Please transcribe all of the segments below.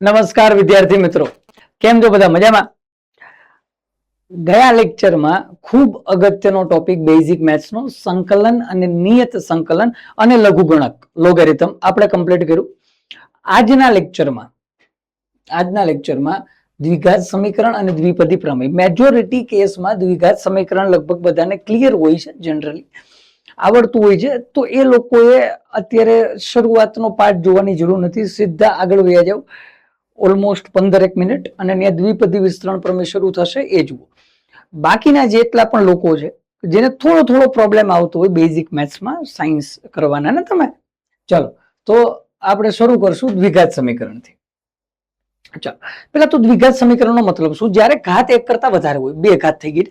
નમસ્કાર વિદ્યાર્થી મિત્રો, કેમ છો બધા? મજામાં? ગયા લેક્ચરમાં ખૂબ અગત્યનો ટોપિક બેઝિક મેથ્સનો સંકલન અને નિયત સંકલન અને લઘુગણક લોગેરિધમ આપણે કમ્પ્લીટ કર્યું. આજના લેક્ચરમાં દ્વિઘાત સમીકરણ અને દ્વિપદી પ્રમેય. મેજોરિટી કેસમાં દ્વિઘાત સમીકરણ લગભગ બધાને ક્લિયર હોય છે, જનરલી આવડતું હોય છે, તો એ લોકોએ અત્યારે શરૂઆતનો પાઠ જોવાની જરૂર નથી, સીધા આગળ વયા જાવ. ઓલમોસ્ટ 15 મિનિટ અને ત્યાં દ્વિપદી વિસ્તરણ પ્રમેય શરૂ થશે એ જુઓ. બાકીના જેટલા પણ લોકો છે જેને થોડો પ્રોબ્લેમ આવતો હોય બેઝિક મેથ્સમાં, સાયન્સ કરવાના ને તમે, ચાલો તો આપણે શરૂ કરશું દ્વિઘાત સમીકરણથી. ચાલો પેલા તો દ્વિઘાત સમીકરણનો મતલબ શું? જ્યારે ઘાત એક કરતા વધારે હોય, બે ઘાત થઈ ગઈ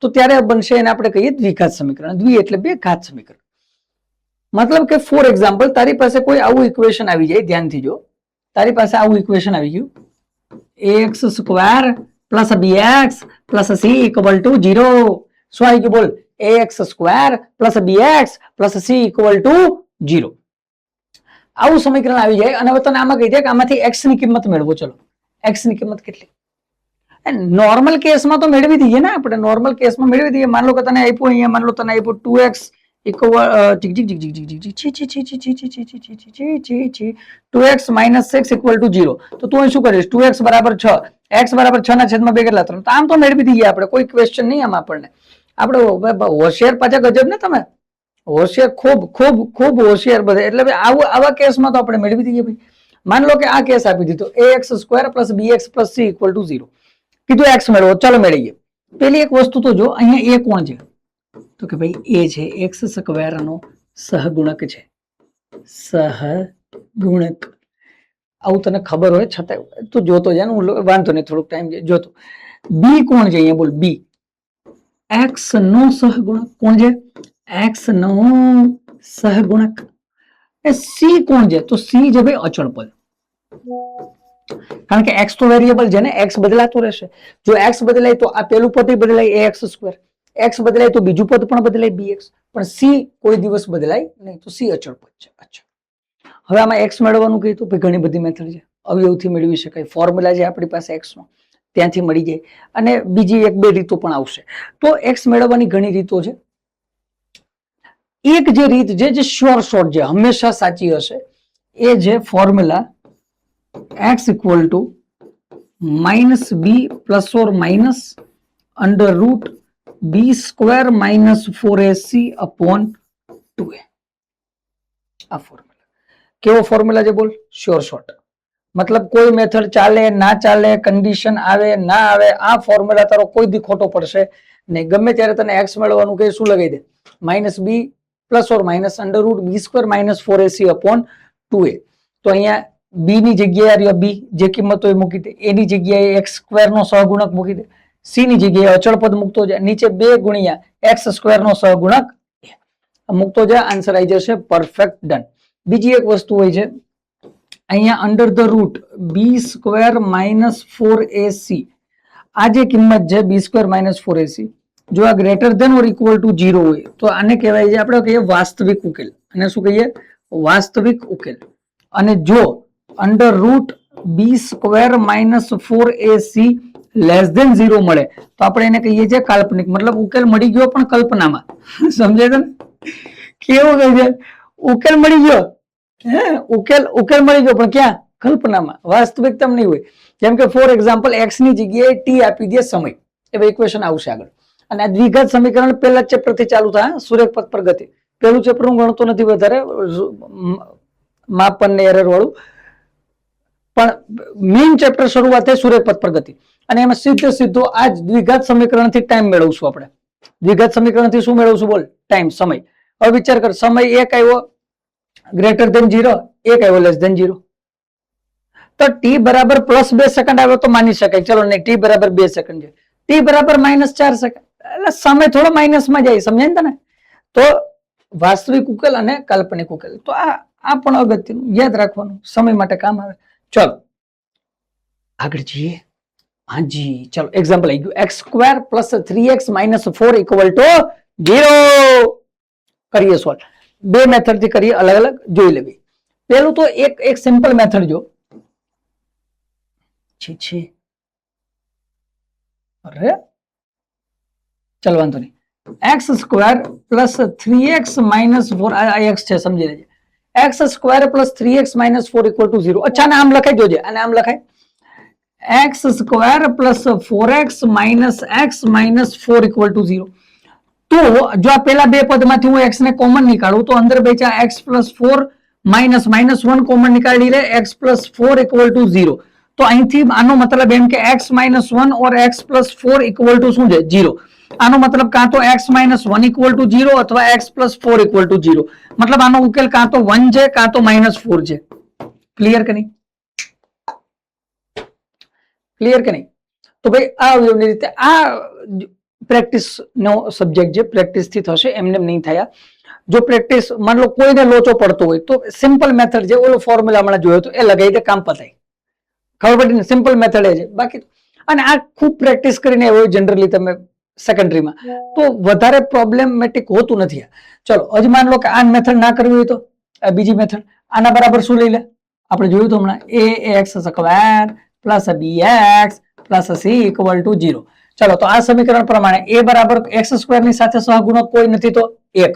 તો ત્યારે બનશે એને આપણે કહીએ દ્વિઘાત સમીકરણ. દ્વિ એટલે બે, ઘાત સમીકરણ. મતલબ કે ફોર એક્ઝામ્પલ તારી પાસે કોઈ આવું ઇક્વેશન આવી જાય, ધ્યાનથી જો, તારી પાસે આવું ઇક્વેશન આવી ગયું, ax square plus bx plus c equal to 0. શું આવી ગયું? બોલ. ax square plus bx plus c equal to 0. આવું સમીકરણ આવી જાય અને હવે તને આમાં કહી દે કે આમાંથી x ની કિંમત મેળવો. ચલો, x ની કિંમત કેટલી? નોર્મલ કેસમાં તો મેળવી દઈએ ને આપણે, નોર્મલ કેસમાં મેળવી દઈએ. માન લો કે તને આપ્યું, અહીંયા માન લો તને આપ્યું 2x equal 2x minus 6 equal to 0. તો તું શું કરીશ? 2x બરાબર 6, x બરાબર 6 ના છેદમાં 2 કેટલા? 3. તો આમ તો મેળવી દઈએ આપણે, કોઈ ક્વેશ્ચન નહીં આમ. આપણને આપણે હોશિયાર પાછા ગજબ ને તમે, હોશિયાર, ખૂબ હોશિયાર બધા. એટલે આવા કેસમાં તો આપણે મેળવી દઈએ ભાઈ. માન લો કે આ કેસ આપી દીધો, ax square plus bx plus c equal to 0. કીધું x મેળવો, ચાલો મેળવીએ. પેલી એક વસ્તુ તો જો, અહીંયા a કોણ છે? તો કે ભાઈ એ છે એક્સ સ્ક્વેર નો સહગુણક છે. સહગુણક આવું તને ખબર હોય છતાં તું જોતો જાય ને, હું વાંધો નહીં, થોડોક ટાઈમ જોતો. બી કોણ છે અહીંયા? બોલ. બી એક્સ નો સહગુણક. કોણ છે? એક્સ નો સહગુણક. એ સી કોણ છે? તો સી છે ભાઈ અચળ પદ. કારણ કે એક્સ તો વેરિયેબલ છે ને, એક્સ બદલાતો રહેશે. જો એક્સ બદલાય તો આ પેલું પદ બદલાય, એક્સ સ્ક્વેર. એક્સ બદલાય તો બીજું પદ પણ બદલાય, બીએક્સ. પણ સી કોઈ દિવસ બદલાય નહીં, તો સી અચળ પદ છે. અચ્છા, હવે આમાં એક્સ મેળવવાનું કીધું, ભાઈ ઘણી બધી મેથડ છે, અવયવથી મેળવી શકાય, ફોર્મ્યુલા છે આપણી પાસે એક્સ નો, ત્યાંથી મળી જાય. અને બીજી એક બે રીતો પણ આવશે. તો એક્સ મેળવવાની ઘણી રીતો છે. એક જે રીત છે જે શ્યોર શોર્ટ છે, હંમેશા સાચી હશે, એ છે formula x equal to minus B plus or minus under root B square minus 4ac upon 2a. આ ફોર્મ્યુલા કેવો ફોર્મ્યુલા છે? બોલ. Sure shot. મતલબ કોઈ મેથડ ચાલે ના ચાલે, કન્ડિશન આવે ના આવે, આ ફોર્મ્યુલા તારો કોઈ દી ખોટો પડશે નહીં. ગમે ત્યારે તને એક્સ મેળવવાનું કે શું લગાવી દે? Minus B plus or minus under root B square minus 4ac upon 2a. તો અહીંયા બી ની જગ્યાએ બી જે કિંમત હોય મૂકી દે, એની જગ્યાએ એક્સ સ્ક્વેર નો સહગુણક મૂકી દે, સી ની જગ્યાએ અચળ પદ મૂકતો જાય, નીચે 2 ગુણ્યા એક્સ સ્ક્વેર નો સહગુણક મૂકતો જાય, આન્સર આવી જશે પરફેક્ટ. ડન. બીજી એક વસ્તુ હોય છે અહીંયા under the root B square minus 4ac. આ જે કિંમત છે બી સ્ક્વેર માઇનસ 4ac, જો આ greater than or equal to 0 હોય તો આને કહેવાય છે, આપણે કહીએ વાસ્તવિક ઉકેલ. અને શું કહીએ? વાસ્તવિક ઉકેલ. અને જો અંડર રૂટ બી square minus 4ac less than 0 મળે તો આપણે એને કહીએ છીએ કાલ્પનિક. મતલબ ઉકેલ મળી ગયો પણ કલ્પનામાં. સમજાય તમે કેવું કહે છે? ઉકેલ મળી ગયો, ઉકેલ મળી ગયો પણ ક્યાં? કલ્પનામાં. વાસ્તવિકતા નહીં હોય. જેમ કે ફોર એક્ઝામ્પલ એક્સ ની જગ્યાએ ટી આપી દે સમય, એવા ઇક્વેશન આવશે આગળ. અને આ દ્વિઘાત સમીકરણ પહેલા ચેપ્ટર થી ચાલુ થાય, સુરેખ પથ પર ગતિ. પેલું ચેપ્ટર હું ગણતો નથી વધારે, માપન ને એરર વાળું, પણ મેઇન ચેપ્ટર શરૂઆત થાય સુરેખ પથ પર ગતિ. અને એમાં સીધો આ દ્વિઘાત સમીકરણ થી ટાઈમ મેળવશું આપણે. દ્વિઘાત સમીકરણ થી શું મેળવશું? બોલ. ટાઈમ, સમય. હવે વિચાર કર, સમય એક આવ્યો ગ્રેટર ધેન 0, એક આવ્યો લેસ ધેન 0. તો ટી બરાબર પ્લસ 2 સેકન્ડ આવ્યો તો માની શકાય, ચલો નહીં, ટી બરાબર 2 સેકન્ડ છે. ટી બરાબર માઇનસ 4 સેકન્ડ, એટલે સમય થોડો માઇનસ માં જાય. સમજાય ને તને? તો વાસ્તવિક ઉકેલ અને કાલ્પનિક ઉકેલ, તો આ પણ અગત્યનું યાદ રાખવાનું, સમય માટે કામ આવે. ચલો આગળ જઈએ. હાજી, ચલો એક્ઝામ્પલ આવી ગયું, x square plus 3x minus 4 equal to 0. કરીએ સોલ્વ. બે મેથડ થી કરીએ, અલગ અલગ જોઈ લેવી. પેલું તો એક સિમ્પલ મેથડ જો, છી અરે ચાલ વાંધો નહીં, x square plus 3x minus 4 આ એક્સ છે સમજી લેજે, x square plus 3x minus 4 equal to 0. અચ્છા આને આમ લખાઈ જોજે, આને આમ લખાય x square plus 4x minus x minus 4 equal to 0. તો જો આ પેલા બે પદમાંથી હું x ને કોમન નીકાળું તો અંદર બેચા x plus 4 minus minus 1 common નીકાળી લે, x પ્લસ 4 ઇક્વલ ટુ 0. તો અહીંથી આનો મતલબ એમ કે x minus 1 or x plus 4 equal to શું છે 0. આનો મતલબ કાં તો x માઇનસ 1 ઇક્વલ ટુ 0 અથવા x પ્લસ 4 ઇક્વલ ટુ 0. મતલબ આનો ઉકેલ કાં તો 1 છે કાં તો માઇનસ 4 છે. ક્લિયર કે નહીં? ક્લિયર કે નહીં? તો ભાઈ આ રીતે આ પ્રેક્ટિસ નો સબ્જેક્ટ છે, પ્રેક્ટિસ થી થશે, એમને નહીં થયા. જો પ્રેક્ટિસ માન લો કોઈને લોચો પડતો હોય તો સિમ્પલ મેથડ જે ઓલો ફોર્મ્યુલા હમણાં જોયો તો એ લગાવી દે, કામ પતાય. ખબર પડી ને? સિમ્પલ મેથડ એ છે. બાકી અને આ ખૂબ પ્રેક્ટિસ કરીને એવું જનરલી તમે સેકન્ડરીમાં તો વધારે પ્રોબ્લેમેટિક હોતું નથી. ચલો હજી માન લો કે આ મેથડ ના કરવી હોય તો આ બીજી મેથડ આના બરાબર શું લઈ લે, આપણે જોયું તો હમણાં ax square plus bx plus c equal to 0. ચલો તો આ સમીકરણ પ્રમાણે a બરાબર x સ્ક્વેર ની સાથે સહગુણક કોઈ નથી તો 1,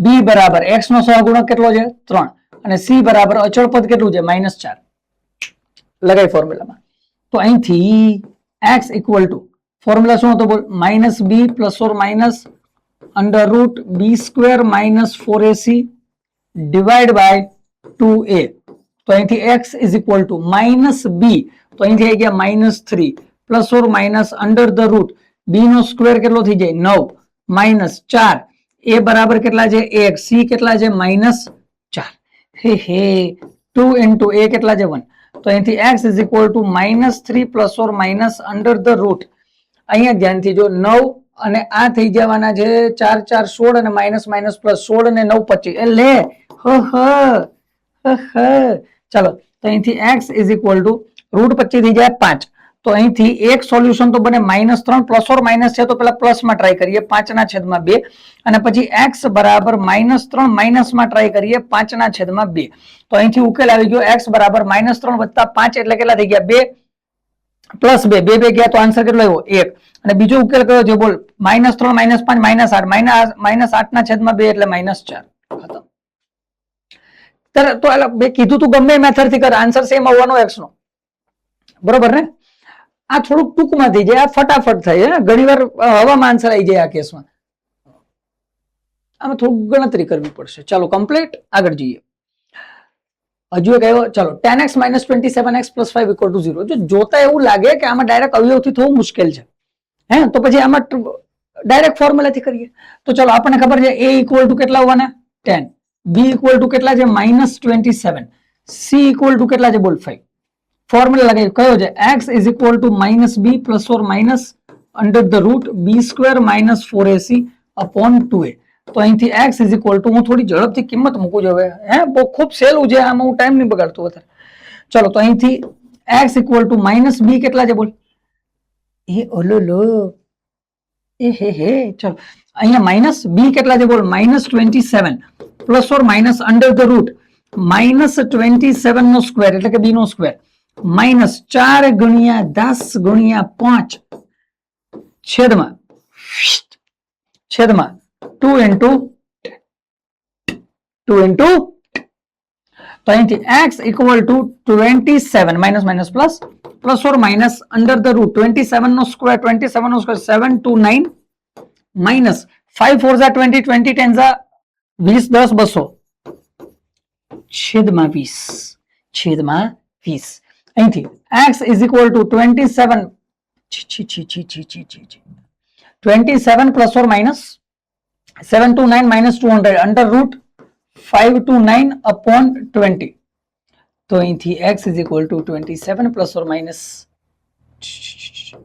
b બરાબર x નો સહગુણક કેટલો છે 3 અને c બરાબર અચળ પદ કેટલું છે -4. લગાઈ ફોર્મ્યુલામાં તો અહીંથી x ઇક્વલ ટુ ફોર્મ્યુલા શું હતો બોલ, minus b plus or minus under root b square minus 4ac divide by 2a. તો અહીંથી x is equal to minus b, તો અહીંથી આવી ગયા -3 plus or minus under the root b નો સ્ક્વેર કેટલો થઈ જાય 9 માઇનસ 4, a બરાબર કેટલા છે 1, c કેટલા છે -4. હે 2 ઇન્ટુ a કેટલા છે 1. તો અહીંથી x is equal to -3 plus or minus under the root, અહીંયા ધ્યાનથી જો 9 અને આ થઈ જવાના છે 4 4 16 અને માઇનસ માઇનસ પ્લસ 16 અને 9 25 એ લે ચાલો તો અહીંથી x is equal to root 25 થઈ જાય 5. તો અહીંથી એક સોલ્યુશન તો બને -3 પ્લસ ઓર માઇનસ છે તો પેલા પ્લસ માં ટ્રાય કરીએ 5/2 અને પછી x બરાબર -3 માઇનસ માં ટ્રાય કરીએ 5/2. તો અહીંથી ઉકેલ આવી ગયો x બરાબર -3 વત્તા 5 એટલે કેટલા થઈ ગયા 2 પ્લસ 2 2 ગયા તો આન્સર કેટલો આવ્યો 1. અને બીજો ઉકેલ કયો છે બોલ, -3 -5 -8 -8/2 એટલે -4. ખતમ. તો બે કીધું તું ગમે મેથડ થી કર, આન્સર સેમ આવવાનો x નો, બરોબર ને? આ થોડુંક ટૂંકમાં થઈ જાય, આ ફટાફટ થાય, ઘણી વાર હવામાં આન્સર આવી જાય આ કેસમાં, આમાં થોડુંક ગણતરી કરવી પડશે. ચાલો કમ્પ્લીટ, આગળ જઈએ. હજુ એક આવ્યો, ચાલો tan x - 27x + 5 = 0. જો જોતા એવું લાગે કે આમાં ડાયરેક્ટ અવયવથી થવું મુશ્કેલ છે, હે, તો પછી આમાં ડાયરેક્ટ ફોર્મ્યુલાથી કરીએ. તો ચાલો આપણને ખબર છે a ઇક્વલ ટુ કેટલા હોવાના 10, b ઇક્વલ ટુ કેટલા છે -27, c ઇક્વલ ટુ કેટલા છે બોલ 5. ફોર્મ્યુલા લગાવી કયો છે x is equal to -b plus or minus under the root b square minus 4ac upon 2a. તો અહીંથી x ઇઝ ઇક્વલ ટુ, હું થોડી ઝડપથી કિંમત મૂકું છું હવે, હે, બહુ ખૂબ સહેલું છે, આમાં હું ટાઈમ નહીં બગાડતો વધારે. ચલો તો અહીંથી x ઇક્વલ ટુ -b કેટલા છે બોલ, એ ઓલો લો એ હે ચલો અહીંયા માઇનસ b કેટલા છે બોલ -27 plus or minus under the root -27 નો સ્ક્વેર એટલે કે b નો સ્ક્વેર -4 ગુણ્યા 10 ગુણ્યા 5 છેદમાં 2 ઇન્ટુ તો અહીંથી x equal to 27 minus minus plus plus or minus under the root 27 નો સ્ક્વેર 729 માઇનસ 5 4 ઝા 20 20 10 ઝા 20 10 200 છેદમાં 20 અહીંથી x is equal to 27 plus or minus 729 minus 200 under root 529 upon 20. તો અહીંથી x is equal to 27 plus or minus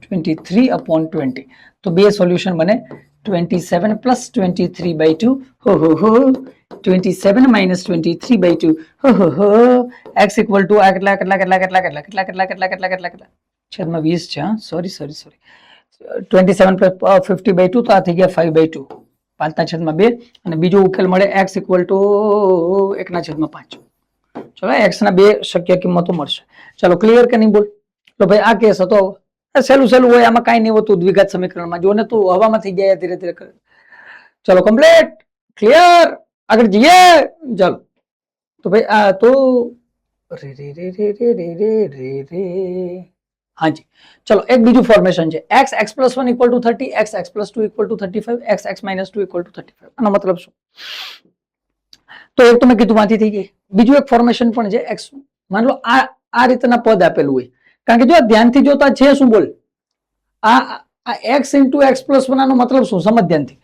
23 upon 20. તો બે solution બને 27 plus 23/2 27 minus 23/2 x equal two આ કેટલા છેદમાં 20 છે, સોરી 27 પ્લસ 50/2 તો આ થઈ ગયા 5/2 5/2 અને બીજો ઉકેલ મળે x ઇક્વલ ટુ 1/5. ચલો x ના બે શક્ય કિંમતો મળશે. ચલો ક્લિયર કે નહીં બોલ, તો ભાઈ આ કેસ હતો સહેલું સહેલું હોય, આમાં કાંઈ નહીં હોતું દ્વિઘાત સમીકરણમાં. જો ને તું હવામાં થઈ ગયા ધીરે ધીરે કરે. ચલો કમ્પ્લીટ, ક્લિયર, આગળ જઈએ. ચાલો તો ભાઈ આ તો રે રે રે રે રે રે રે રે રે હાજી. ચલો એક બીજું ફોર્મેશન છે, x x plus 1 equal to 30, x x plus 2 equal to 35, x x minus 2 equal to 35. આનો મતલબ શું? તો એક તો મેં કીધું માંથી થઈ ગઈ. બીજું એક ફોર્મેશન પણ છે એક્સ, માન લો આ રીતના પદ આપેલું હોય, કારણ કે જો ધ્યાનથી જોતા છે શું બોલ, આ એક્સ ઇન્ટુ એક્સ પ્લસ 1 આનો મતલબ શું? સમજ ધ્યાનથી.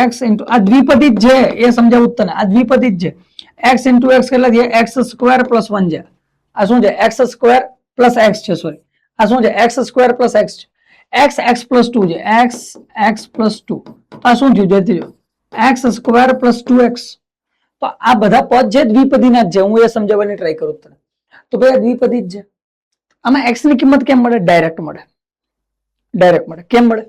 એક્સ ઇન્ટુ આ દ્વિપદી જ છે, એ સમજાવું તને. આ દ્વિપદી જ છે. એક્સ ઇન્ટુ એક્સ કેટલા છે? એક્સ સ્ક્વેર પ્લસ 1 છે. આ શું છે? એક્સ સ્ક્વેર પ્લસ એક્સ છે, સોરી આ શું છે? એક્સ સ્ક્વેર પ્લસ એક્સ છે. એક્સ એક્સ પ્લસ 2 છે, એક્સ એક્સ પ્લસ 2. તો આ શું થયું? જોઈતી જો એક્સ સ્ક્વેર પ્લસ 2x. તો આ બધા પદ છે દ્વિપદીના જ છે, હું એ સમજાવવાની ટ્રાય કરું તને. તો ભાઈ આ દ્વિપદી જ છે. આમાં એક્સ ની કિંમત કેમ મળે? ડાયરેક્ટ મળે. ડાયરેક્ટ મળે. કેમ મળે?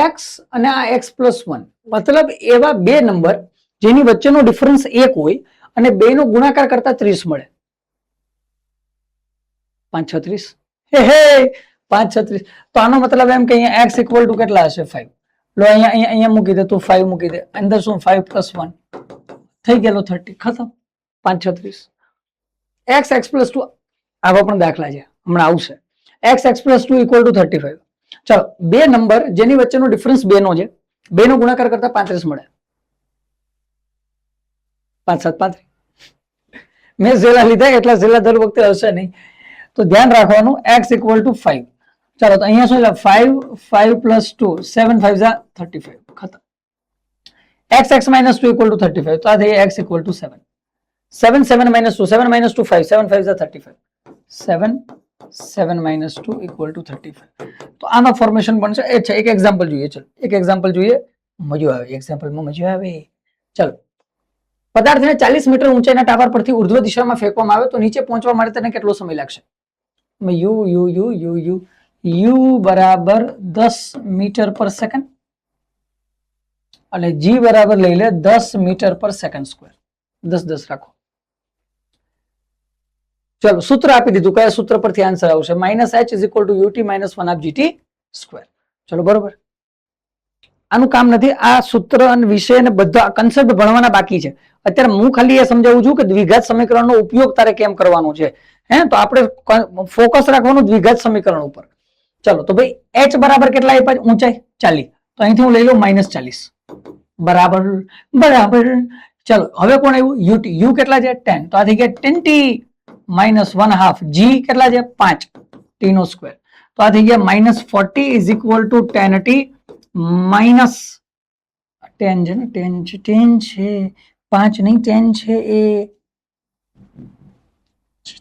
એક્સ અને આ એક્સ પ્લસ 1 મતલબ એવા બે નંબર જેની વચ્ચેનો ડિફરન્સ 1 હોય અને બે નો ગુણાકાર કરતા 30 મળે. 5 36 હે 5 36. તો આનો મતલબ એમ કે અહીંયા એક્સ ઇક્વલ ટુ કેટલા હશે? 5. લો અહીંયા મૂકી દે તું, 5 મૂકી દે. અંદર શું? 5 પ્લસ 1 થઈ ગયેલો 30. ખતમ. 5 36. એક્સ એક્સ પ્લસ 2 આવા પણ દાખલા છે, હમણાં આવશે. X x plus 2 equal to 35. ચાલો બે નંબર જેની વચ્ચેનો ડિફરન્સ 2 નો છે, 2 નો ગુણાકાર કરતા 35 મળે. 5 7 35. મેં ઝેલા લીધા એટલે ઝેલા દર વખતે હશે નહીં, તો ધ્યાન રાખવાનું. X equal two 5. ચાલો તો અહીંયા શું? 5 5 પ્લસ 2 7 5 35. ખતમ. X x minus 2 equal to 35. તો આ થઈ x equal two 7. 7 7 minus 2 7 minus 2 5 7 5 35. 7 7 minus 2 equal to 35. તો આનો ફોર્મેશન બનશે. એ છે એક એક્ઝામ્પલ જોઈએ. ચલો એક એક્ઝામ્પલ જોઈએ, મજો આવે એક્ઝામ્પલમાં, મજો આવે. ચલો પદાર્થને 40 મીટર ઊંચાઈના ટાવર પરથી ઉર્ધ્વ દિશામાં ફેંકવામાં આવે તો નીચે પહોંચવા માટે તેને કેટલો સમય લાગશે? You you you you you you બરાબર 10 મીટર પર સેકન્ડ અને જી બરાબર લઈ લે 10 મીટર પર સેકન્ડ સ્ક્વેર. 10 10 રાખો. ચલો સૂત્ર આપી દીધું, કયા સૂત્ર પરથી આન્સર આવશે? Minus H is equal two UT minus 1/2 GT square. ચલો બરોબર. આનું કામ નથી, આ સૂત્ર અને વિષય ને બધા કન્સેપ્ટ ભણવાના બાકી છે. અત્યારે હું ખાલી એ સમજાવું છું કે દ્વિઘાત સમીકરણનો ઉપયોગ તારે કેમ કરવાનો છે. તો આપણે ફોકસ રાખવાનું દ્વિઘાત સમીકરણ ઉપર. ચલો તો ભાઈ એચ બરાબર કેટલા આપ્યા? ઊંચાઈ 40. તો અહીંથી હું લઈ લઉં -40 બરાબર બરાબર. ચલો હવે કોણ આવ્યું? યુટી. યુ કેટલા છે? 10. તો આ થઈ ગયા 10t માઇનસ 1/2. જી કેટલા છે? 5 ટી નો સ્ક્વેર. તો આ થઈ ગયા -40 is equal two 10t minus 10 છે ને, 10 છે 10 છે 5 નહીં 10 છે એ 10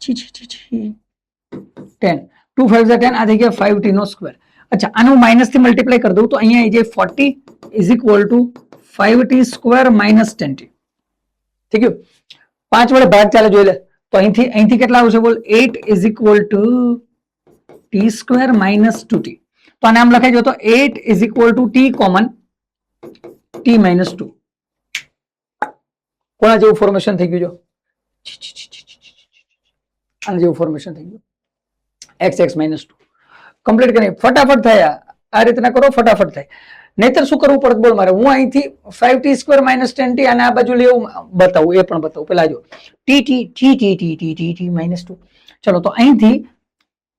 2 5 10. આ થઈ ગયા 5t નો સ્ક્વેર. અચ્છા આને હું માઇનસ થી મલ્ટીપ્લાય કરી દઉં તો અહીંયા આવી જાય 40 is equal two 5t square minus 10t. થઈ ગયું. 5 વડે ભાગ ચાલે જોઈ લે. તો અહીંથી કેટલા આવશે બોલ? 8 is equal two T square minus 2t. તો આને આમ લખાઈ જો તો 8 is equal two T common T minus 2. કોના જેવું ફોર્મેશન થઈ ગયું? જો આના જેવું ફોર્મેશન થઈ ગયું. એક્સ એક્સ માઇનસ 2 કમ્પ્લીટ કરી ફટાફટ થયા. આ રીતના કરો ફટાફટ થાય. નહીતર શું કરવું પડે બોલ મારે? હું અહીંથી 5t સ્ક્વેર માઇનસ 10t અને આ બાજુ લેવું બતાવું, એ પણ બતાવું. પેલા જો T T T T T T T T minus 2. ચલો તો અહીંથી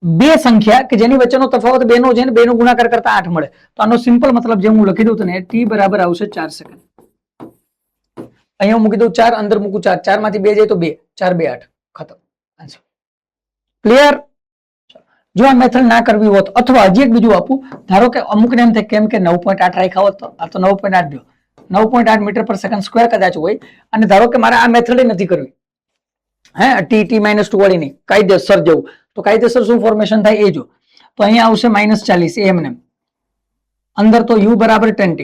બે સંખ્યા કે જેની વચ્ચેનો તફાવત 2 નો છે ને 2 નો ગુણાકાર કરતા 8 મળે. તો આનો સિમ્પલ મતલબ જે હું લખી દઉં તને, t બરાબર આવશે 4 સેકન્ડ. અહીંયા હું મૂકી દઉં 4, અંદર મૂકું 4, 4 માંથી 2 જાય તો 2, 4 2 8. ખતમ. Answer clear. જો આ મેથડ ના કરવી હોત અથવા હજી એક બીજું આપું, ધારો કે અમુક ને એમ થાય કેમ કે 9.8 રાખ્યા હોત તો આ તો 9.8 દો 9.8 મીટર પર સેકન્ડ સ્ક્વેર કદાચ હોય અને ધારો કે મારે આ મેથડ નથી કરવી, ટી ટી -2 વાળી નહીં, કાયદેસર જવું, તો કાયદેસર શું ફોર્મેશન થાય એ જો. તો અહીંયા આવશે -40 એમને અંદર તો u બરાબર 10t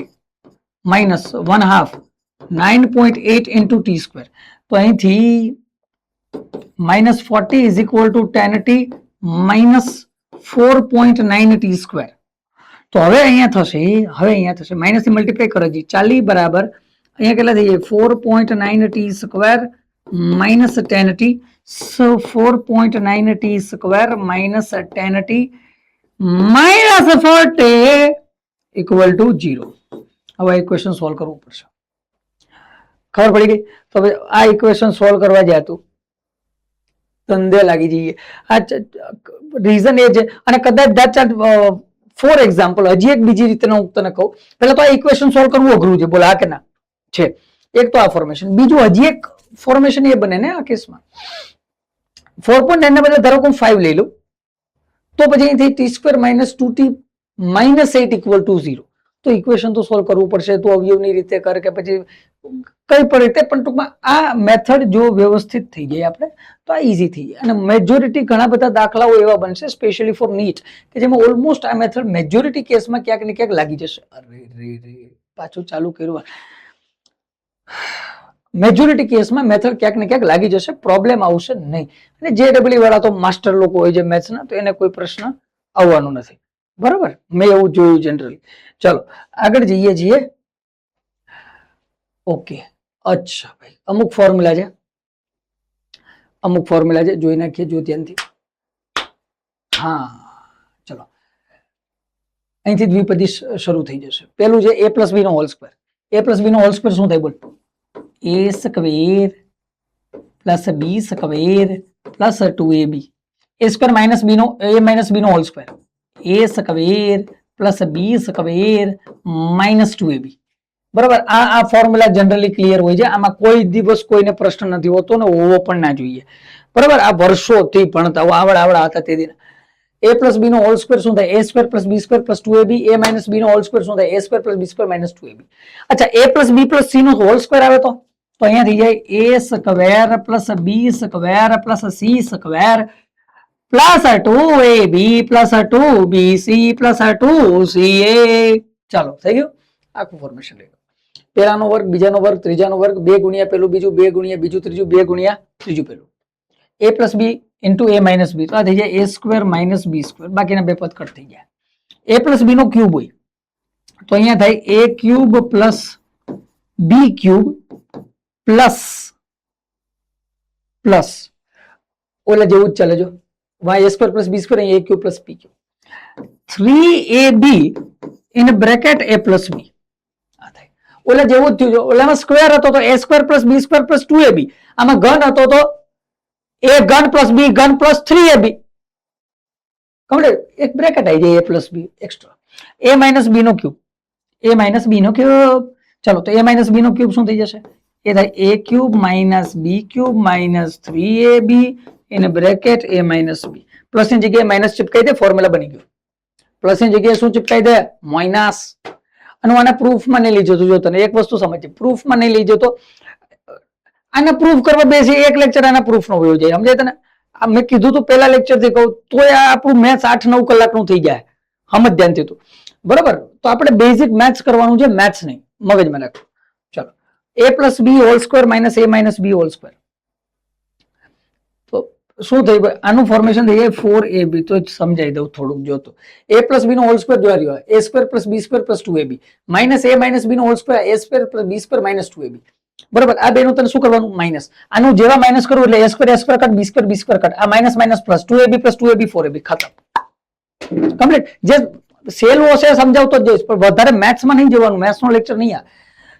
minus 1/2 9.8 into T square. તો અહીંથી -40 is equal two 10t minus 4.9 T square. તો હવે અહીંયા થશે માઇનસ થી મલ્ટીપ્લાય કરો જી 40 બરાબર અહીંયા કેટલા થઈ જાય 4.9 T square minus 10t 4.9t square minus 10t minus 40 equal to 0. હવે આ ઇક્વેશન સોલ્વ કરવું પડશે. ખબર પડી ગઈ? તો હવે આ ઇક્વેશન સોલ્વ કરવા જતું ધંધે લાગી જઈએ. આ રીઝન એ છે. અને કદાચ ફોર એક્ઝામ્પલ હજી એક બીજી રીતે હું તને કહું, પેલા તો આ ઇક્વેશન સોલ્વ કરવું અઘરું છે. બોલ હા કે ના છે? એક તો આ ફોર્મેશન, બીજું હજી એક ફોર્મેશન એ બને ને આ કેસમાં 4.9 ના બદલે ધારો કે હું 5 લઈ લઉં તો પછી અહીંથી t square minus 2t minus 8 equal to 0. તો ઇક્વેશન તો સોલ્વ કરવું પડશે. તો અવયવની રીતે કર કે પછી કઈ પણ રીતે, પણ ટૂંકમાં આ મેથડ જો વ્યવસ્થિત થઈ જાય આપણે તો આ ઈઝી થઈ જાય. અને મેજોરિટી ઘણા બધા દાખલાઓ એવા બનશે સ્પેશિયલી ફોર નીટ કે જેમાં ઓલમોસ્ટ આ મેથડ મેજોરિટી કેસમાં ક્યાંક ને ક્યાંક લાગી જશે. પાછું ચાલુ કર્યું. મેજોરિટી કેસમાં મેથડ ક્યાંક ને ક્યાંક લાગી જશે, પ્રોબ્લેમ આવશે નહીં. અને જે ડબલ્યુ વાળા તો માસ્ટર લોકો હોય છે મેથ્સના, તો એને કોઈ પ્રશ્ન આવવાનો નથી. બરાબર, મેં એવું જોયું જનરલી. ચલો આગળ જઈએ છીએ. ઓકે, અચ્છા ભાઈ, અમુક ફોર્મ્યુલા છે, જોઈ નાખીએ જો ધ્યાનથી. હા ચલો, અહીંથી દ્વિપદી શરૂ થઈ જશે. પેલું છે a પ્લસ બી નો હોલ સ્ક્વેર. a પ્લસ બી નો હોલ સ્ક્વેર શું થાય બોલ? a square plus B square plus 2ab. a square minus બી નો a માઇનસ બી નો whole square. a square plus B square minus 2ab. બરાબર, આ ફોર્મ્યુલા જનરલી ક્લિયર હોય છે. આમાં કોઈ દિવસ કોઈને પ્રશ્ન નથી હોતો ને હોવો પણ ના જોઈએ. બરાબર, આ વર્ષોથી ભણતા આવડા હતા તે દિન. a પ્લસ બી નો હોલ સ્ક્વેર શું થાય? a square plus B square plus 2ab. a minus બી નો હોલ સ્ક્વેર શું થાય? a square plus B square minus 2ab. અચ્છા, a plus B plus C નો હોલ સ્ક્વેર આવે તો અહીંયા થઈ જાય a square plus B square plus C square plus 2ab plus 2bc plus 2ca. ચાલો થઈ ગયું આખું ફોર્મેશન. પેલાનો વર્ગ, બીજાનો વર્ગ, ત્રીજાનો વર્ગ, 2 ગુણ્યા પેલું બીજું, 2 ગુણ્યા બીજું ત્રીજું, 2 ગુણ્યા ત્રીજું પેલું. a plus b into a minus b, તો આ થઈ જાય a square minus b square. બાકીના બે પદ કટ થઈ ગયા. a પ્લસ બી નો ક્યુબ હોય તો અહીંયા થાય a cube plus B cube plus plus ઓલા જેવું જ ચાલે જો y સ્ક્વેર પ્લસ બી સ્ક્વેર, અહીંયા a cube plus B cube 3ab in bracket a plus b. ઓલા જેવું જ થયું. ઓલામાં સ્ક્વેર હતો તો a square plus B square plus 2ab. આમાં ઘન હતો તો a ઘન પ્લસ બી ઘન પ્લસ 3ab. કમ્પ્લીટ, એક બ્રેકેટ આવી જાય a plus B extra. a minus બી નો ક્યુબ, a માઇનસ બી નો ક્યુબ. ચલો તો a માઇનસ બી નો ક્યુબ શું થઈ જશે? એ થાય a cube minus B cube minus 3ab in bracket a minus B. Plus ની જગ્યાએ માઇનસ ચિપકાઈ દે, ફોર્મ્યુલા બની ગયો. પ્લસ ની જગ્યાએ શું ચિપકાઈ દે? માઇનસ. અને આના પ્રૂફમાં નહીં લઈ જતો. જો તને એક વસ્તુ સમજે, પ્રૂફમાં નહીં લઈ જતો. આને પ્રૂફ કરવા બેસી એક લેક્ચર આના પ્રૂફ નો હોવો જોઈએ. સમજાય તને? આ મેં કીધું તું પેલા લેક્ચર થી કહું તોય આપણું મેથ્સ 8-9 કલાકનું થઈ જાય. સમજ ધ્યાનથી તું. બરાબર, તો આપણે બેઝિક મેથ્સ કરવાનું છે, મેથ્સ નહીં મગજમાં રાખો. ચલો, a plus B whole square minus a minus B whole square. તો શું થયું ભાઈ? આનું ફોર્મેશન થઈ જાય 4ab. તો સમજાઈ દઉં થોડુંક જોતો. a પ્લસ બી નો હોલ સ્ક્વેર જોઈ રહ્યો, a square plus B square plus 2ab minus a minus બી નો whole square, a square plus B square minus 2ab. બરાબર, આ બેનું તને શું કરવાનું? માઇનસ. આનું જેવા માઇનસ કરવું એટલે a square cut, b square cut, આ minus minus plus 2ab plus 2ab 4ab ખતમ. કમ્પ્લીટ. જે સહેલું હશે સમજાવતો જ જઈશ, પણ વધારે મેથ્સમાં નહીં જવાનું, મેથ્સ નો લેક્ચર નહીં આ.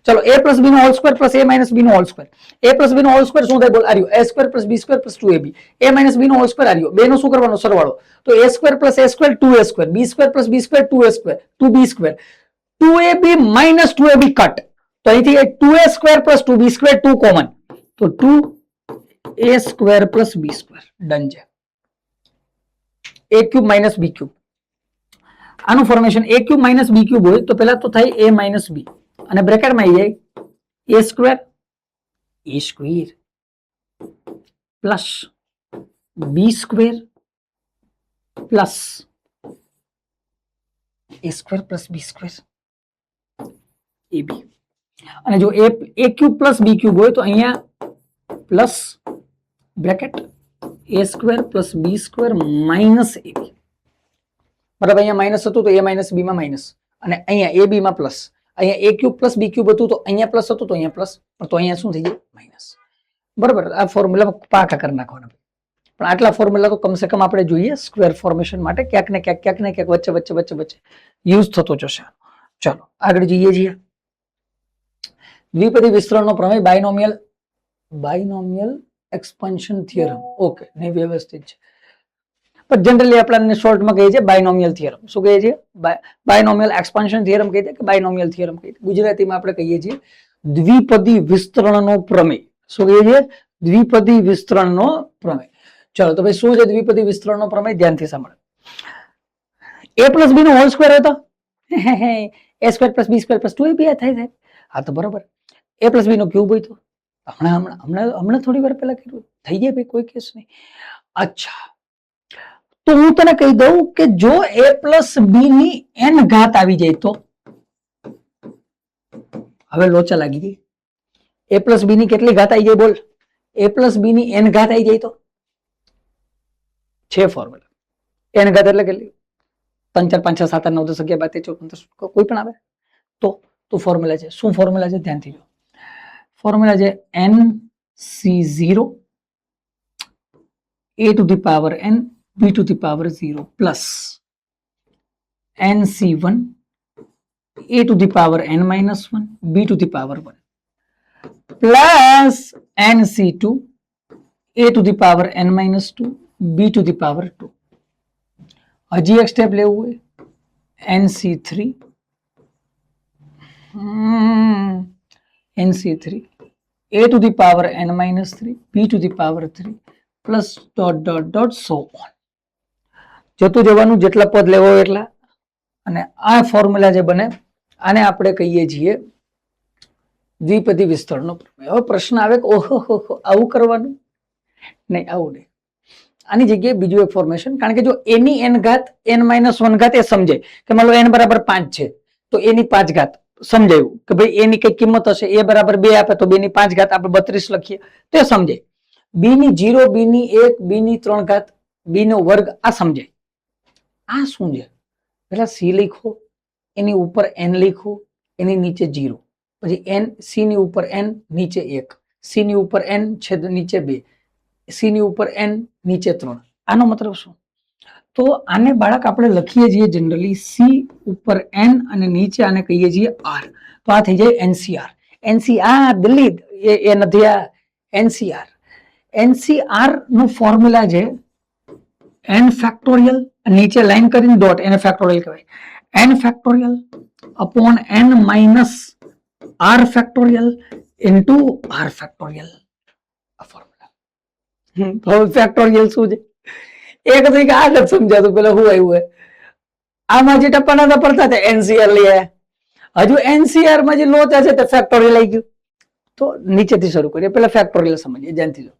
ચલો, a પ્લસ બી નો whole square plus a minus બી નો હોલ સ્ક્વેર. a પ્લસ બી નો હોલ સ્ક્વેર શું થાય બોલ? આર્યો a square plus B square plus 2ab. a minus બી નો હોલ સ્ક્વેર આર્યો. બે નો શું કરવાનો? સરવાળો. તો a square plus a square 2a square, b square plus b square 2a square, 2b square, 2ab minus 2ab cut. તો અહીંથી 2a square plus 2b square 2 common, તો 2a square plus b square. Done છે. a cube minus b cube. આનું formation a cube minus b cube હોય તો પેલા તો થાય a માઇનસ b અને બ્રેકેટમાં આવી જાય a square plus b square plus a square plus b square ab. અને જો a cube plus b cube હોય તો અહીંયા plus bracket a square plus b square minus ab. બરાબર, અહીંયા માઇનસ હતું તો a માઇનસ બી માં માઇનસ, અને અહીંયા a બી માં પ્લસ. અહીંયા a cube plus B cube હતું તો અહીંયા પ્લસ હતું તો અહીંયા પ્લસ, પણ તો અહીંયા શું થઈ જાય? માઇનસ. બરોબર, આ ફોર્મ્યુલા પાકા કરી નાખવાના, પણ આટલા ફોર્મ્યુલા તો કમસે કમ આપણે જોઈએ સ્ક્વેર ફોર્મેશન માટે, ક્યાંક ને ક્યાંક વચ્ચે વચ્ચે વચ્ચે વચ્ચે યુઝ થતો જશે. ચાલો આગળ જઈએ છીએ. દ્વિપદી વિસ્તરણનો પ્રમેય, બાયનોમિયલ એક્સપાન્શન થિયરમ. ઓકે, નહીં વ્યવસ્થિત છે, પણ જનરલી આપણને શોર્ટમાં કહીએ છીએ બાયનોમિયલ થિયરમ. શું કહીએ છીએ? બાયનોમિયલ એક્સપાન્શન થિયરમ કહીએ કે બાયનોમિયલ થિયરમ કહીએ. ગુજરાતીમાં આપણે કહીએ છીએ દ્વિપદી વિસ્તરણનો પ્રમેય. શું કહીએ છીએ? દ્વિપદી વિસ્તરણનો પ્રમેય. ચાલો તો ભાઈ શું છે દ્વિપદી વિસ્તરણનો પ્રમેય? ધ્યાનથી સાંભળો. a પ્લસ બી નો હોલ સ્ક્વેર હોય તો a square plus B square plus 2ab થાય. હા તો બરોબર. a પ્લસ બી નો ક્યુબ હોય તો હમણાં થોડી વાર પહેલા કીધું, થઈ જાય ભાઈ, કોઈ કેસ નહીં. અચ્છા, તો હું તને કહી દઉં કે જો a પ્લસ બી ની n ઘાત આવી જાય તો, હવે લોચા લાગી ગઈ. a પ્લસ બી ની કેટલી ઘાત આવી જાય? બોલ. a પ્લસ બી ની n ઘાત આવી જાય તો છે ફોર્મ્યુલા. n ઘાત એટલે કેટલી? 5 4 5 6 7 8 9 10 11 12 13 14 કોઈ પણ આવે તો ફોર્મ્યુલા છે. શું ફોર્મ્યુલા છે? ધ્યાનથી જો. ફોર્મ્યુલા છે nc0 a to the power n b two the power 0 plus nc1 a to the power n minus 1 b two the power 1 plus nc2 a to the power n minus 2 b two the power 2. હજી એક step લેવું હોય, nc3 a to the power n minus 3 b two the power 3 plus dot dot dot so on. જતું જવાનું, જેટલા પદ લેવો એટલા. અને આ ફોર્મ્યુલા જે બને આને આપણે કહીએ છીએ દ્વિપદી વિસ્તરણનો પ્રમેય. હવે પ્રશ્ન આવે કે ઓહો આવું કરવાનું? નહીં, આવું નહીં. આની જગ્યાએ બીજું એક ફોર્મેશન, કારણ કે જો a ની n ઘાત n માઇનસ 1 ઘાત એ સમજાય કે માનો n બરાબર 5 છે તો a ની 5 ઘાત સમજાયું કે ભાઈ a ની કઈ કિંમત હશે, a બરાબર 2 આપે તો 2 ની 5 ઘાત આપણે 32 લખીએ તો એ સમજાય. b ની 0, b ની 1, b ની 3 ઘાત, b નો વર્ગ, આ સમજાય. આ શું છે? પેલા c લખો, એની ઉપર n લખો, એની નીચે 0, પછી n, c ની ઉપર n નીચે 1, c ની ઉપર n છેદ નીચે 2, c ની ઉપર n નીચે 3. આનો મતલબ શું? તો આને બાળક આપણે લખીએ છીએ જનરલી c ઉપર n અને નીચે આને કહીએ છીએ r. તો આ થઈ જાય NCR. NCR દિલ્હી એ નથી, આ NCR. NCR નો ફોર્મ્યુલા છે n ફેક્ટોરિયલ, નીચે લાઈન કરીને ડોટ, એને ફેક્ટોરિયલ કહેવાય. n factorial upon n minus r factorial into r factorial. આ ફોર્મ્યુલા. હવે ફેક્ટોરિયલ શું છે? એક તરીકે આ નથી સમજાતું, પેલા શું આવ્યું હોય આમાં જે ટપ્પા નતા પડતા તે NCR લઈ આવ્યા. હજુ NCR માં જે લોચા છે તે ફેક્ટોરિયલ આવી ગયું. તો નીચેથી શરૂ કરીએ, પેલા ફેક્ટોરિયલ સમજીએ ધ્યાનથી.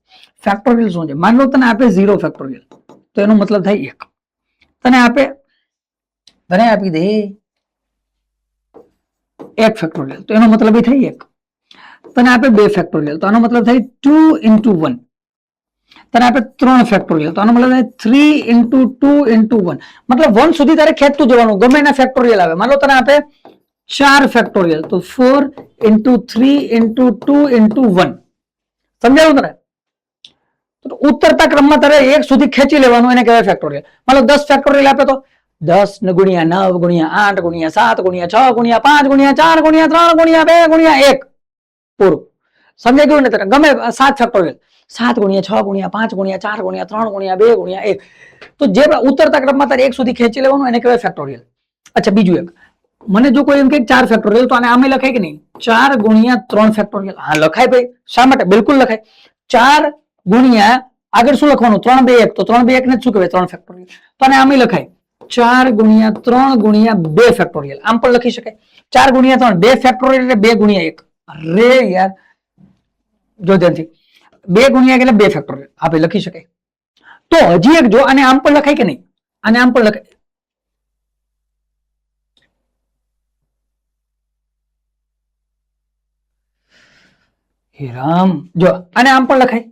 ફેક્ટોરિયલ શું છે? માન લો તને આપે 0 ફેક્ટોરિયલ તો એનો મતલબ થાય 1. તને આપી દે 1 ફેક્ટોરિયલ તો એનો મતલબ એ થાય 1. તને આપે 2 ફેક્ટોરિયલ તો આનો મતલબ થાય 2 into 1. તને આપે 3 ફેક્ટોરિયલ તો આનો મતલબ થાય 3 into 2 into 1. મતલબ 1 સુધી તારે ખેંચતું જવાનું, ગમે એના ફેક્ટોરિયલ આવે. માનો તને આપે 4 ફેક્ટોરિયલ તો 4 into 3 into 2 into 1. સમજાયું તને? તો ઉતરતા ક્રમમાં તારે 1 સુધી ખેંચી લેવાનું, એને કહેવાય ફેક્ટોરિયલ. માનો 10 ફેક્ટોરિયલ આપે તો 10 ગુણ્યા 9 ગુણ્યા 8 ગુણ્યા 7 ગુણ્યા 6 ગુણ્યા 5 ગુણ્યા 4 ગુણ્યા 3 ગુણ્યા 2 ગુણ્યા 1 પૂરું. સમજાઈ ગયું ને? તને ગમે 7 ફેક્ટોરિયલ, 7 ગુણ્યા 6 ગુણ્યા 5 ગુણ્યા 4 ગુણ્યા 3 ગુણ્યા 2 ગુણ્યા 1. તો જે ઉતરતા ક્રમમાં તારે 1 સુધી ખેંચી લેવાનું, એને કહેવાય ફેક્ટોરિયલ. અચ્છા, બીજું એક, મને જો કોઈ એમ કે 4 ફેક્ટોરિયલ તો આને આમે લખાય કે નહીં? 4 ગુણ્યા 3 ફેક્ટોરિયલ. હા લખાય ભાઈ. શા માટે? બિલકુલ લખાય. 4 ગુણ્યા આગળ શું લખવાનું? 3 2 1. તો 3 2 1 ને શું કહેવાય? 3 ફેક્ટોરિયલ. તો આને આમે લખાય 4 ગુણ્યા 3 ગુણ્યા 2 ફેક્ટોરિયલ. આમ પણ લખી શકાય 4 ગુણ્યા 3 2 ફેક્ટોરિયલ એટલે 2 ગુણ્યા 1. અરે યાર જો ધ્યાનથી, 2 ગુણ્યા એટલે 2 ફેક્ટોરિયલ આપણે લખી શકાય. તો હજી એક જો, આને આમ પણ લખાય કે નહીં? આને આમ પણ લખાય. હે રામ, જો આને આમ પણ લખાય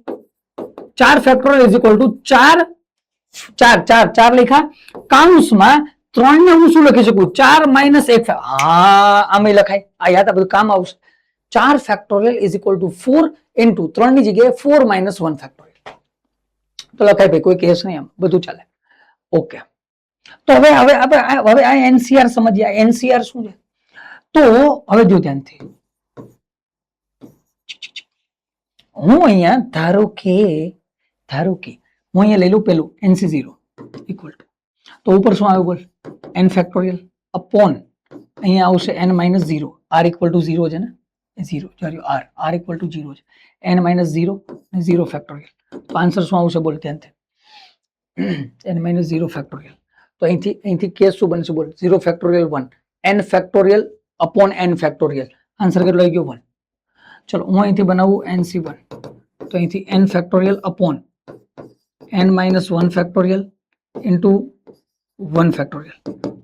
4 ફેક્ટોરિયલ ઇઝ ઇક્વલ ટુ 4 4 લખા કૌંસમાં 3 ને હું શું લખી શકું? 4 માઇનસ 1. હા આમે લખાય. આ યાદ આ બધું કામ આવશે. 4 factorial is equal two 4 into 3 ની જગ્યાએ 4 માઇનસ 1 ફેક્ટોરિયલ. તો લખાય ભાઈ, કોઈ કેસ નહીં, આમ બધું ચાલે. ઓકે, તો હવે હવે હવે આ એનસીઆર સમજીએ. એનસીઆર શું છે? તો હવે જો ધ્યાનથી, હું અહીંયા ધારો કે હું અહીંયા લઈ લઉં પેલું NC0 ઇક્વલ ટુ, તો ઉપર શું આવ્યું બોલ? n ફેક્ટોરિયલ અપોન અહીંયા આવશે n minus 0. r equal to 0 છે ને, 0 જ્યારે r ઇક્વલ ટુ 0 છે, n માઇનસ 0 અને 0 ફેક્ટોરિયલ. તો આન્સર શું આવશે બોલ ધ્યાનથી? n minus 0 factorial. તો અહીંથી કેસ શું બનશે બોલ? 0 factorial 1, n factorial upon n factorial. Answer કેટલો આવી ગયો? 1. ચલો હું અહીંથી બનાવું NC1, તો અહીંથી n factorial upon n minus 1 factorial into 1 factorial.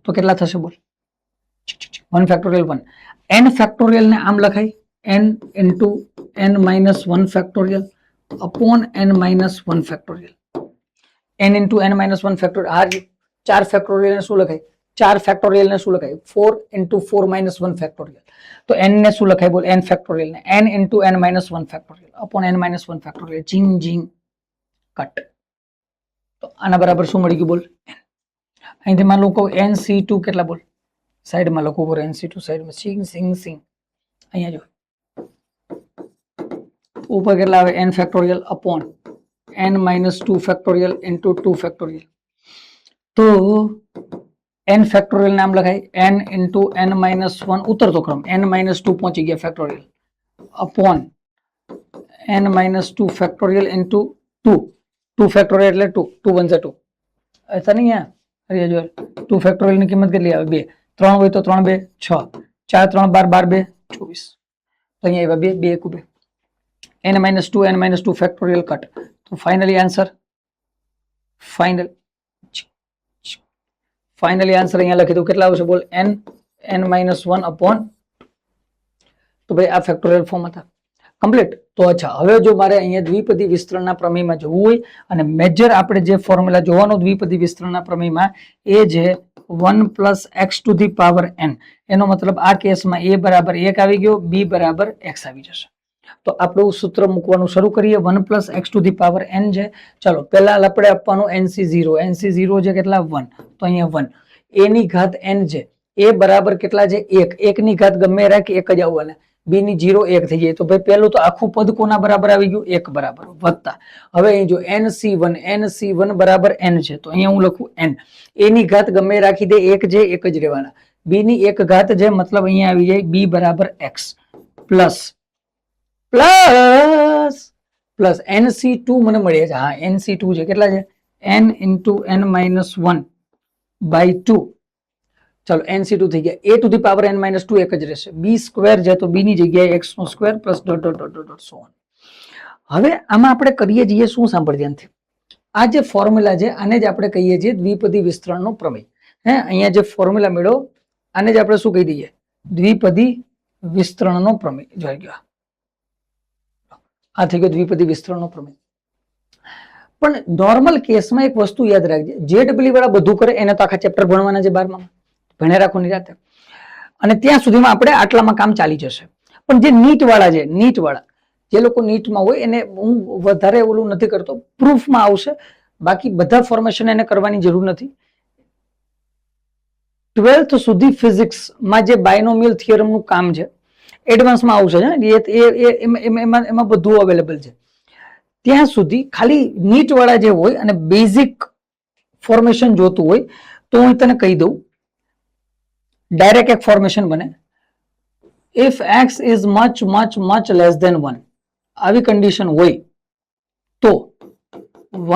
તો કેટલા થશે બોલ? 1 ફેક્ટોરિયલ 1. n ફેક્ટોરિયલ ને આમ લખાય n into n minus 1 factorial upon n minus 1 factorial. n into n minus 1 factorial. આ 4 ફેક્ટોરિયલ ને શું લખાય? 4 ફેક્ટોરિયલ ને શું લખાય? 4 ઇન્ટુ 4 માઇનસ 1 ફેક્ટોરિયલ. તો n ને શું લખાય બોલ? n ફેક્ટોરિયલ ને n into n minus 1 factorial upon n minus 1 factorial. જીંગ જીંગ કટ. તો આના બરાબર શું મળી ગયું બોલ? અહીંથી માન લો કહું NC2 કેટલા બોલ? સાઈડમાં લખો ઉપર NC2 સાઈડમાં સિંગ સિંગ સિંગ. અહીંયા જો ઉપર કેટલા આવે? n factorial upon n minus 2 factorial into 2 factorial. તો n ફેક્ટોરિયલ નામ લખાય n ઇન્ટુ n માઇનસ 1 ઉતરતો ક્રમ n માઇનસ 2 પહોંચી ગયા factorial upon n minus 2 factorial into 2 factorial એટલે 2 1 2. ऐसा नहीं है? अरे जो 2 ફેક્ટોરિયલ ની કિંમત કેટલી આવે? 2. 3 હોય તો 3 2 6, 4 3 12 12 2 24. તો અહીંયા આવ્યા 2 2 1 2. n minus 2 factorial cut. તો ફાઇનલી આન્સર અહીંયા લખી દઉં. કેટલા આવશે બોલ? n minus 1 upon. તો ભાઈ આ ફેક્ટોરિયલ ફોર્મ હતા કમ્પ્લીટ. તો અચ્છા, હવે જો મારે અહીંયા દ્વિપદી વિસ્તરણના પ્રમેયમાં જવું હોય અને મેજર આપણે જે ફોર્મ્યુલા જોવાનો દ્વિપદી વિસ્તરણના પ્રમેયમાં એ જે 1 plus x to the power n, એનો મતલબ આ કેસમાં a બરાબર 1 આવી ગયો, b બરાબર x આવી જશે. તો આપણું સૂત્ર મૂકવાનું શરૂ કરીએ. 1 plus x to the power n છે. ચાલો પહેલા આપણે આપવાનું NC0 છે કેટલા? 1. તો અહીંયા 1. a ની ઘાત n છે, a બરાબર કેટલા છે? 1 ની ઘાત ગમે રાખી 1 જ આવવાના, b ની 0 1 થઈ જાય. તો ભાઈ પહેલું તો આખું પદ કોના બરાબર આવી ગયું? 1 બરાબર વત્તા. હવે અહીં જો NC1 બરાબર n છે, તો અહીંયા હું લખું n. a ની ઘાત ગમે રાખી દે 1 છે, 1 જ રહેવાના. b ની 1 ઘાત છે, મતલબ અહીંયા આવી જાય b બરાબર x પ્લસ NC2 મને મળે છે. હા NC2 છે કેટલા છે? n into n minus 1 by 2. ચાલો NC2 થઈ ગયા. a to the power n minus 2 એક જ રહેશે. b સ્ક્વેર છે તો b ની જગ્યાએ x નો square plus dot dot dot dot so on. હવે આમાં આપણે કરીએ છીએ શું? સાંભળ ધ્યાનથી. આ જે ફોર્મ્યુલા છે આને જ આપણે કહીએ છીએ દ્વિપદી વિસ્તરણનો પ્રમેય. અહીંયા જે ફોર્મ્યુલા મેળવો આને જ આપણે શું કહી દઈએ? દ્વિપદી વિસ્તરણનો પ્રમેય. જોઈ ગયો, આ થઈ ગયો દ્વિપદી વિસ્તરણનો પ્રમેય. પણ નોર્મલ કેસમાં એક વસ્તુ યાદ રાખજે, જેડબલ્યુ વાળા બધું કરે એને તો આખા ચેપ્ટર ભણવાના છે 12માં, ભણે રાખો નિરાતે, અને ત્યાં સુધીમાં આપણે આટલામાં કામ ચાલી જશે. પણ જે નીટ વાળા છે, નીટ વાળા જે લોકો નીટમાં હોય એને હું વધારે ઓલું નથી કરતો, પ્રૂફમાં આવશે, બાકી બધા ફોર્મેશન એને કરવાની જરૂર નથી. 12th સુધી ફિઝિક્સમાં જે બાયનોમિયલ થિયરમનું કામ છે એડવાન્સમાં આવશે, એમાં બધું અવેલેબલ છે. ત્યાં સુધી ખાલી નીટ વાળા જે હોય અને બેઝિક ફોર્મેશન જોતું હોય તો હું તને કહી દઉં, ડાયરેક્ટ એક ફોર્મેશન બને. If x is much much much less than 1, આવી કન્ડિશન હોય તો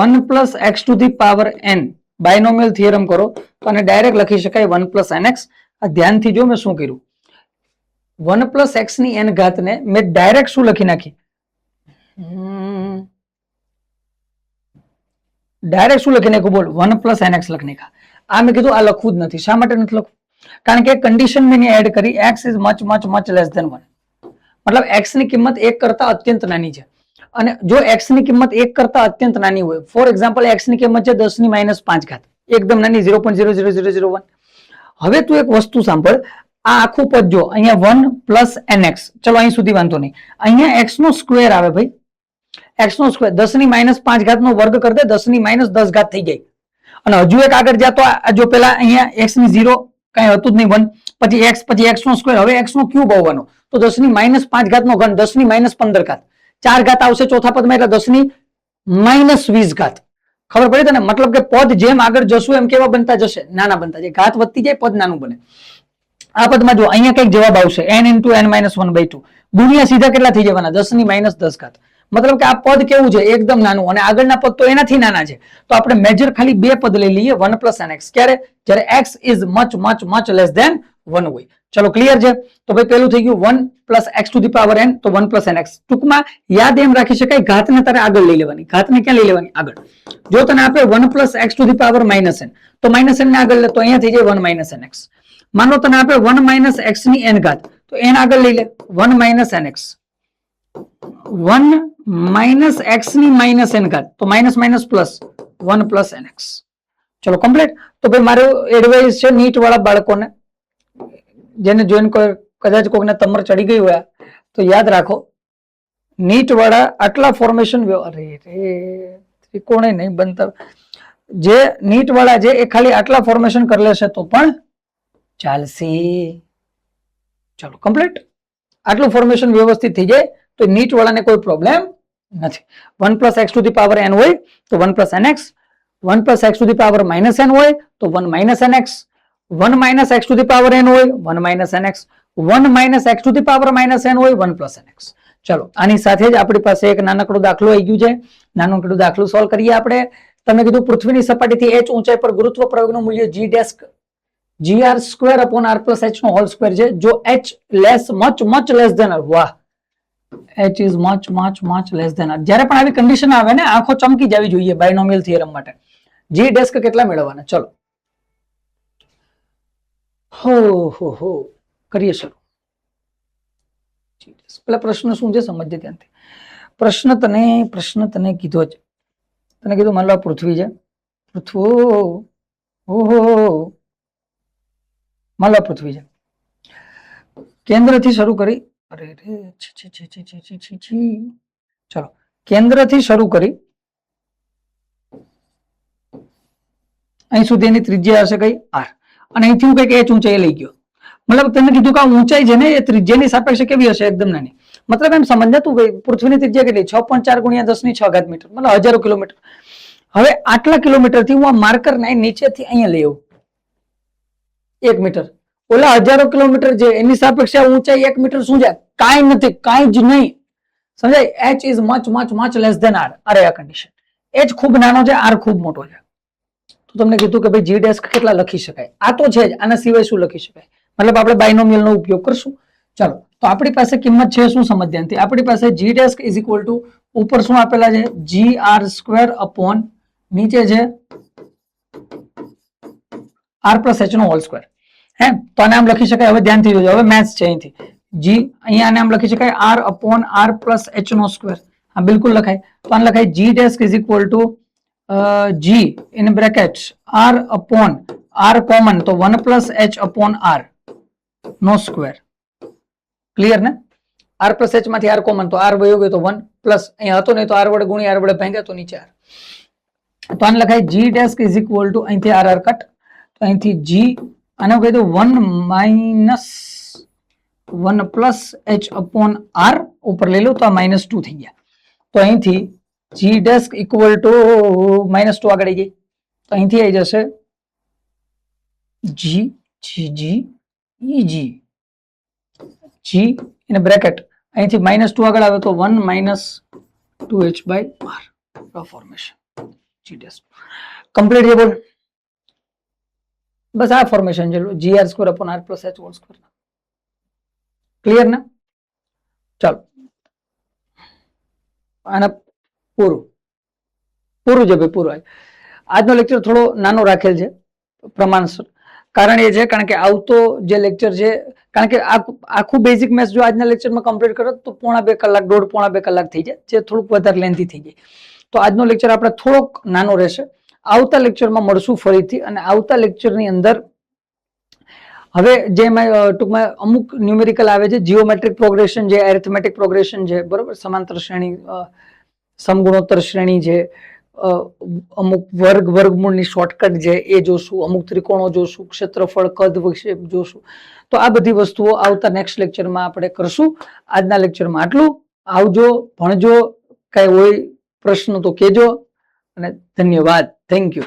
1 plus x to the power n binomial theorem કરો તો આને ડાયરેક્ટ લખી શકાય 1 પ્લસ nx. આ ધ્યાનથી જો મેં શું કર્યું, 1 પ્લસ એક્સ ની n ઘાત ને મેં ડાયરેક્ટ શું લખી નાખી? ડાયરેક્ટ શું લખી નાખ્યું બોલ? 1 પ્લસ nx લખી નાખ્યા. આ મેં કીધું આ લખવું જ નથી. શા માટે નથી લખવું? કારણ કે કન્ડિશન મેં એડ કરી, x is much much much less than 1, મતલબ x ની કિંમત 1 કરતા અત્યંત નાની છે. અને જો x ની કિંમત 1 કરતા અત્યંત નાની હોય, ફોર એક્ઝામ્પલ x ની કિંમત છે 10 ની -5 ઘાત, એકદમ નાની 0.00001. હવે તું એક વસ્તુ સાંભળ, આ આખું પદ જો અહીંયા 1 પ્લસ nx, ચલો અહીં સુધી વાંધો નહીં, અહીંયા x નો સ્ક્વેર આવે ભાઈ, x નો સ્ક્વેર 10 ની -5 ઘાત નો વર્ગ કરી દે, 10 ની -10 ઘાત થઈ જાય. અને હજુ એક આગળ જા તો જો પેલા અહીંયા x ની 0 કઈ હતું જ નહીં 1, પછી x નો સ્ક્વેર, હવે x નો ક્યુબ આવવાનો, તો 10 ની -5 ઘાત નો ઘન 10 ની -15 ઘાત, 4 ઘાત આવશે ચોથા પદમાં, એટલે 10 ની -20 ઘાત. ખબર પડી તને? મતલબ કે પદ જેમ આગળ જશું એમ કેવા બનતા જશે? નાના બનતા જાય. ઘાત વધતી જાય, પદ નાનું બને. આ પદમાં જો અહીંયા કઈક જવાબ આવશે n × n - 1/2 ગુણ્યા સીધા કેટલા થઈ જવાના? 10 ની -10 ઘાત. મતલબ કે આ પદ કેવું છે? એકદમ નાનું, અને આગળના પદ તો એનાથી નાના છે. તો આપણે મેજર ખાલી બે પદ લઈ લઈએ, 1 + nx. ક્યારે? જ્યારે x is much less than 1 હોય. ચલો ક્લિયર છે? તો ભાઈ પેલું થઈ ગયું 1 + x⁴n, તો 1 + nx. ટૂંકમાં યાદ એમ રાખી શકાય, ઘાતને તારે આગળ લઈ લેવાની. ઘાતને ક્યાં લઈ લેવાની? આગળ. જો તને આપે 1 + x⁻n, તો -n ને આગળ લે, તો અહીંયા થઈ જાય 1 - nx. માનો તને આપે 1 - x ની n ઘાત, તો n આગળ લઈ લે, 1 - nx. 1 - x ની -n ઘાત, તો માઇનસ પ્લસ 1 + nx. ચલો કમ્પ્લીટ. તો ભાઈ મારું એડવાઇસ છે નીટ વાળા બાળકોને, જેને જોઈને કદાચ કોઈને તમર ચડી ગઈ હોય તો યાદ રાખો, નીટ વાળા આટલા ફોર્મેશન, અરે રે ત્રિકોણે નહીં બનતા, જે નીટ વાળા છે એ ખાલી આટલા ફોર્મેશન કરી લેશે તો પણ ચાલશે. ચલો કમ્પ્લીટ. આટલું ફોર્મેશન વ્યવસ્થિત થઈ જાય તો નીટ વાળાને કોઈ પ્રોબ્લેમ નથી. 1 + x⁻n હોય તો 1 + nx, 1 + x⁻n હોય તો 1 - nx, 1 - x⁻n હોય 1 - nx, 1 - x⁻n હોય 1 + nx. ચલો આની સાથે જ આપણી પાસે એક નાનકડો દાખલો આવી ગયું છે. નાનકડું દાખલો સોલ્વ કરીએ આપણે. તમે કીધું પૃથ્વીની સપાટીથી h ઊંચાઈ પર ગુરુત્વ પ્રયોગનું મૂલ્ય g' gr² + r + h નો હોલ સ્ક્વેર છે. જો h much less than r, વાહ, h is much less than r. જ્યારે પણ આવી કન્ડિશન આવે ને, આંખો ચમકી જવી જોઈએ બાયનોમિયલ થિયરમ માટે. g' કેટલા મેળવવાના? ચલો હો કરીએ શરૂ. પેલા પ્રશ્ન શું છે સમજજે ત્યાંથી. પ્રશ્ન તને કીધો છે, તને કીધું માનો પૃથ્વી છે, ઓહો માનો પૃથ્વી છે, કેન્દ્રથી શરૂ કરી, અરે રે ચલો કેન્દ્રથી શરૂ કરી અહીં સુધી એની ત્રિજ્યા હશે કઈ r, અને અહીંથી હું કઈક h ઊંચાઈ લઈ ગયો. મતલબ તમે કીધું કે આ ઊંચાઈ છે ને એ ત્રિજ્યાની સાપેક્ષે કેવી હશે? એકદમ નાની. મતલબ એમ સમજ તું પૃથ્વીની ત્રિજ્યા કેટલી? 6.4 × 10⁻⁶ મીટર, મતલબ હજારો કિલોમીટર. હવે આટલા કિલોમીટર થી હું આ માર્કર ને નીચેથી અહીંયા લઈ આવું 1 મીટર, ઓલા હજારો કિલોમીટર છે એની સાપેક્ષે ઊંચાઈ 1 મીટર શું છે? કાંઈ નથી, કાંઈ જ નહીં. સમજાય? h is much less than r. અરે આ કન્ડિશન, h ખૂબ નાનો છે, r ખૂબ મોટો છે. તો તમને કીધું કે ભાઈ g' કેટલા લખી શકાય? આ તો છે જ, આના સિવાય શું લખી શકાય? મતલબ આપણે બાયનોમિયલ નો ઉપયોગ કરશું. ચાલો તો આપણી પાસે કિંમત છે શું સમજ ધ્યાનથી. આપણી પાસે g' ઉપર શું આપેલા છે? gr² નીચે છે r + h નો હોલ સ્ક્વેર. હે, તો આને આમ લખી શકાય. હવે ધ્યાનથી જોજો, હવે મેથ્સ છે અહીંથી. અહીંયા આને આમ લખી શકાય r/r + h નો સ્ક્વેર. હા બિલકુલ લખાય. તો આને લખાય g' g in brackets r/r common, તો 1 + h/r નો સ્ક્વેર. ક્લિયર ને? r + h માંથી r કોમન, તો r વયો ગયો તો 1 પ્લસ અહીંયા હતો નહીં તો r વડે ગુણ્યા r વડે ભાગ્યા તો નીચે r. તો આને લખાય g' અહીંથી r કટ, તો અહીંથી g આને કહી દઉં 1 - 1 + h/r ઉપર લઈ લો તો આ -2 થઈ ગયા. તો અહીંથી g' -2 આગળ આવી ગઈ, તો અહીંથી આવી જશે g in bracket, અહીંથી -2 આગળ આવે તો 1 - 2h/r ફોર્મેશન. g' કમ્પ્લીટ છે. બોલ બસ આ ફોર્મેશન છે gr² r + h whole square. Clear ને? ચાલો આના પૂરું છે ભાઈ, પૂરું. આજનો લેક્ચર થોડો નાનો રાખેલ છે પ્રમાણસર. કારણ એ છે કારણ કે આવતો જે લેક્ચર છે, કારણ કે આખું બેઝિક મેથ્સ જો આજના લેક્ચરમાં કમ્પ્લીટ કરો તો પોણા 2 કલાક, પોણા 2 કલાક થઈ જાય, જે થોડુંક વધારે લેન્થી થઈ જાય. તો આજનો લેક્ચર આપણે થોડોક નાનો રહેશે. આવતા લેક્ચરમાં મળશું ફરીથી, અને આવતા લેક્ચરની અંદર હવે જે એમાં ટૂંકમાં અમુક ન્યુમેરિકલ આવે છે, જીઓમેટ્રિક પ્રોગ્રેશન છે, એરિથમેટિક પ્રોગ્રેશન છે, બરોબર, સમાંતર શ્રેણી, સમગુણોત્તર શ્રેણી છે, અમુક વર્ગમૂળની શોર્ટકટ છે એ જોશું, અમુક ત્રિકોણો જોશું, ક્ષેત્રફળ, કદ વિશે જોશું. તો આ બધી વસ્તુઓ આવતા નેક્સ્ટ લેક્ચરમાં આપણે કરશું. આજના લેક્ચરમાં આટલું. આવજો, ભણજો, કઈ હોય પ્રશ્ન તો કહેજો, અને ધન્યવાદ. Thank you.